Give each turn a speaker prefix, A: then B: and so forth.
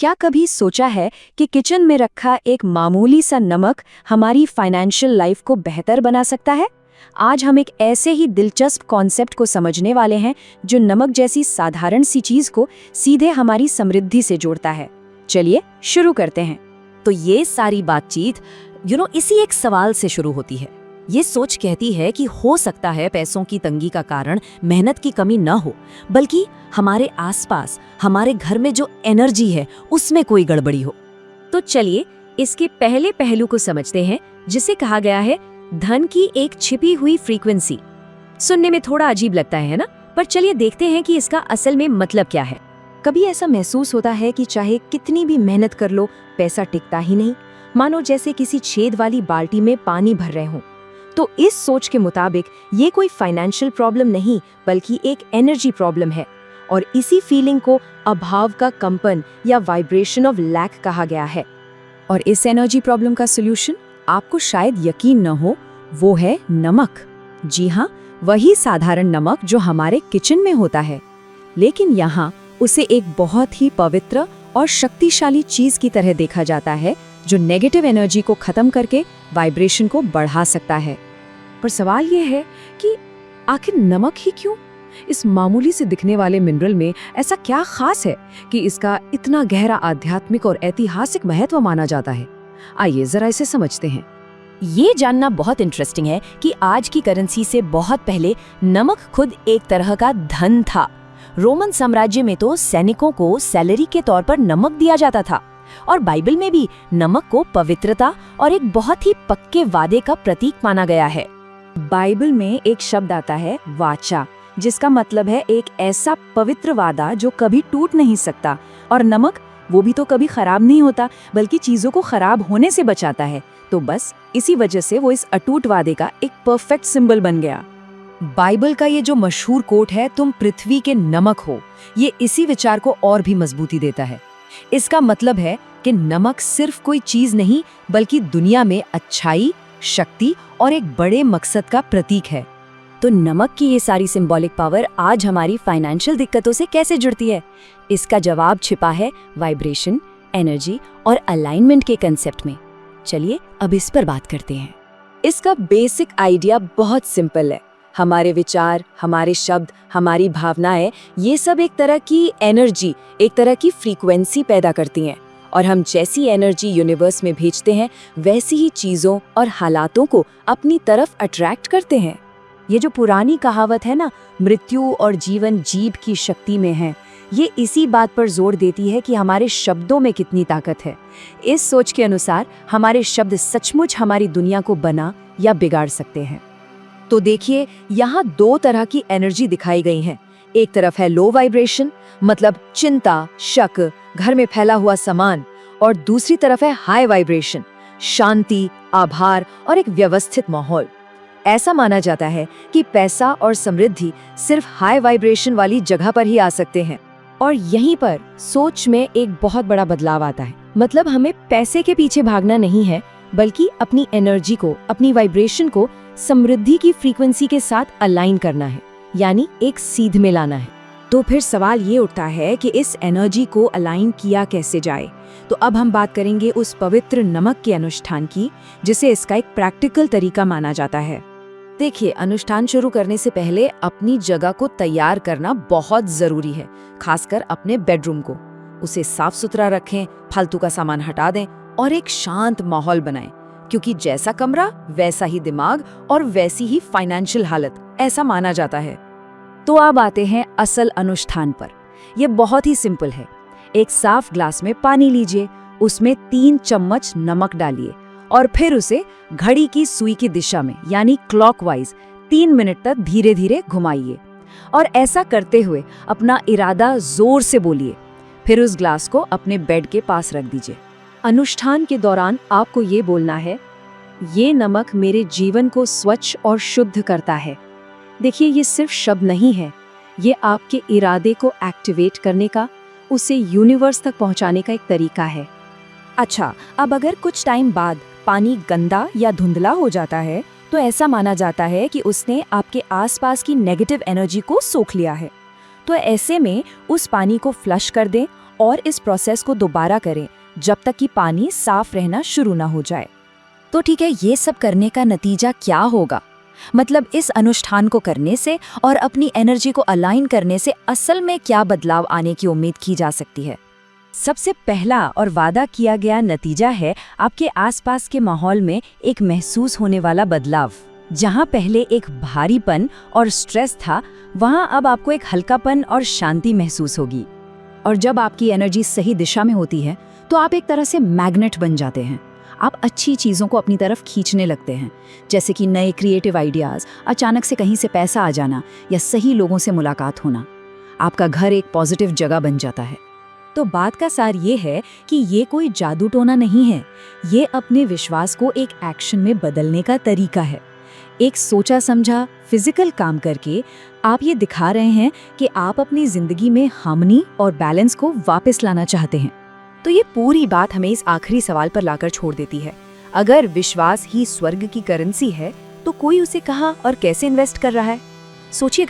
A: क्या कभी सोचा है कि किचन में रखा एक मामूली सा नमक हमारी फाइनेंशियल लाइफ को बेहतर बना सकता है? आज हम एक ऐसे ही दिलचस्प कॉन्सेप्ट को समझने वाले हैं जो नमक जैसी साधारण सी चीज को सीधे हमारी समृद्धि से जोड़ता है। चलिए शुरू करते हैं।
B: तो ये सारी बातचीत इसी एक सवाल से शुरू होती है। ये सोच कहती है कि हो सकता है पैसों की तंगी का कारण मेहनत की कमी न हो, बल्कि हमारे आसपास, हमारे घर में जो एनर्जी है उसमें कोई गड़बड़ी हो। तो चलिए इसके पहले पहलू को समझते हैं, जिसे कहा गया है धन की एक छिपी हुई फ्रीक्वेंसी। सुनने में थोड़ा अजीब लगता है ना, पर चलिए देखते हैं कि इसका असल में मतलब क्या है।
A: कभी ऐसा महसूस होता है कि चाहे कितनी भी मेहनत कर लो, पैसा टिकता ही नहीं, मानो जैसे किसी छेद वाली बाल्टी में पानी भर रहे हों। तो इस सोच के मुताबिक ये कोई फाइनेंशियल प्रॉब्लम नहीं, बल्कि एक एनर्जी प्रॉब्लम है, और इसी फीलिंग को अभाव का कंपन या वाइब्रेशन ऑफ लैक कहा गया है। और इस एनर्जी प्रॉब्लम का सॉल्यूशन, आपको शायद यकीन न हो, वो है नमक। जी हाँ, वही साधारण नमक जो हमारे किचन में होता है, लेकिन यहाँ उसे एक बहुत ही पवित्र और शक्तिशाली चीज की तरह देखा जाता है, जो नेगेटिव एनर्जी को खत्म करके वाइब्रेशन को बढ़ा सकता है। पर सवाल यह है कि आखिर नमक ही क्यों? इस मामूली से दिखने वाले मिनरल में ऐसा क्या खास है कि इसका इतना गहरा आध्यात्मिक और ऐतिहासिक महत्व माना जाता है? आइए जरा इसे समझते हैं।
B: ये जानना बहुत इंटरेस्टिंग है कि आज की करेंसी से बहुत पहले नमक खुद एक तरह का धन था। रोमन साम्राज्य में तो सैनिकों को सैलरी के तौर पर नमक दिया जाता था, और बाइबल में भी नमक को पवित्रता और एक बहुत ही पक्के वादे का प्रतीक माना गया है।
A: बाइबल में एक शब्द आता है वाचा, जिसका मतलब है एक ऐसा पवित्र वादा जो कभी टूट नहीं सकता। और नमक, वो भी तो कभी खराब नहीं होता, बल्कि चीजों को खराब होने से बचाता है। तो बस इसी वजह से वो इस अटूट वादे का एक परफेक्ट सिंबल बन गया।
B: बाइबल का ये जो मशहूर कोट है, तुम पृथ्वी के नमक हो, ये इसी विचार को और भी मजबूती देता है। इसका मतलब है कि नमक सिर्फ कोई चीज नहीं, बल्कि दुनिया में अच्छाई, शक्ति और एक बड़े मकसद का प्रतीक है। तो नमक की ये सारी सिंबॉलिक पावर आज हमारी फाइनेंशियल दिक्कतों से कैसे जुड़ती है? इसका जवाब छिपा है वाइब्रेशन, एनर्जी और अलाइनमेंट के कंसेप्ट में। चलिए अब इस पर बात करते हैं।
A: इसका बेसिक आइडिया बहुत सिंपल है। हमारे विचार, हमारे शब्द, हमारी भावनाएं, ये सब एक तरह की एनर्जी, एक तरह की फ्रीक्वेंसी पैदा करती हैं, और हम जैसी एनर्जी यूनिवर्स में भेजते हैं, वैसी ही चीजों और हालातों को अपनी तरफ अट्रैक्ट करते हैं। ये जो पुरानी कहावत है ना, मृत्यु और जीवन जीभ की शक्ति में है, ये इसी बात पर जोर देती है कि हमारे शब्दों में कितनी ताकत है। इस सोच के अनुसार हमारे शब्द सचमुच हमारी दुनिया को बना या बिगाड़ सकते हैं। तो देखिए, यहाँ दो तरह की एनर्जी दिखाई गई है। एक तरफ है लो वाइब्रेशन, मतलब चिंता, शक, घर में फैला हुआ सामान, और दूसरी तरफ है हाई वाइब्रेशन, शांति, आभार और एक व्यवस्थित माहौल। ऐसा माना जाता है कि पैसा और समृद्धि सिर्फ हाई वाइब्रेशन वाली जगह पर ही आ सकते हैं, और यहीं पर सोच में एक बहुत बड़ा बदलाव आता है। मतलब हमें पैसे के पीछे भागना नहीं है, बल्कि अपनी एनर्जी को, अपनी वाइब्रेशन को समृद्धि की फ्रीक्वेंसी के साथ अलाइन करना है, यानी एक सीध में लाना है। तो फिर सवाल ये उठता है कि इस एनर्जी को अलाइन किया कैसे जाए। तो अब हम बात करेंगे उस पवित्र नमक के अनुष्ठान की, जिसे इसका एक प्रैक्टिकल तरीका माना जाता है। देखिए, अनुष्ठान शुरू करने से पहले अपनी जगह को तैयार करना बहुत जरूरी है, खासकर अपने बेडरूम को। उसे साफ सुथरा रखें, फालतू का सामान हटा दें और एक शांत माहौल बनाएं, क्योंकि जैसा कमरा वैसा ही दिमाग और वैसी ही फाइनेंशियल हालत, ऐसा माना जाता है। तो अब आते हैं असल अनुष्ठान पर। यह बहुत ही सिंपल है। एक साफ ग्लास में पानी लीजिए, उसमें 3 चम्मच नमक डालिए और फिर उसे घड़ी की सुई की दिशा में, यानी क्लॉकवाइज 3 मिनट तक धीरे धीरे घुमाइए। और ऐसा करते हुए अपना इरादा जोर से बोलिए। फिर उस ग्लास को अपने बेड के पास रख दीजिए। अनुष्ठान के दौरान आपको ये बोलना है, ये नमक मेरे जीवन को स्वच्छ और शुद्ध करता है। देखिए, ये सिर्फ शब्द नहीं है, ये आपके इरादे को एक्टिवेट करने का, उसे यूनिवर्स तक पहुंचाने का एक तरीका है।
B: अच्छा, अब अगर कुछ टाइम बाद पानी गंदा या धुंधला हो जाता है, तो ऐसा माना जाता है कि उसने आपके आसपास की नेगेटिव एनर्जी को सोख लिया है। तो ऐसे में उस पानी को फ्लश कर दें
A: और इस प्रोसेस को दोबारा करें जब तक कि पानी साफ रहना शुरू ना हो जाए।
B: तो ठीक है, ये सब करने का नतीजा क्या होगा? मतलब इस अनुष्ठान को करने से और अपनी एनर्जी को अलाइन करने से असल में क्या बदलाव आने की उम्मीद की जा सकती है? सबसे पहला और वादा किया गया नतीजा है आपके आसपास के माहौल में एक महसूस होने वाला बदलाव। जहां पहले एक भारीपन और स्ट्रेस था, वहां अब आपको एक हल्कापन और शांति महसूस होगी। और जब आपकी एनर्जी सही दिशा में होती है तो आप एक तरह से मैग्नेट बन जाते हैं। आप अच्छी चीज़ों को अपनी तरफ खींचने लगते हैं, जैसे कि नए क्रिएटिव आइडियाज़, अचानक से कहीं से पैसा आ जाना या सही लोगों से मुलाकात होना। आपका घर एक पॉजिटिव जगह बन जाता है। तो बात का सार ये है कि ये कोई जादू टोना नहीं है, ये अपने विश्वास को एक एक्शन में बदलने का तरीका है। एक सोचा समझा फिजिकल काम करके आप ये दिखा रहे हैं कि आप अपनी जिंदगी में हार्मनी और बैलेंस को वापस लाना चाहते हैं। तो ये पूरी बात हमें इस आखिरी सवाल पर लाकर छोड़ देती है, अगर विश्वास ही स्वर्ग की करेंसी है तो कोई उसे कहाँ और कैसे इन्वेस्ट कर रहा है? सोचिए।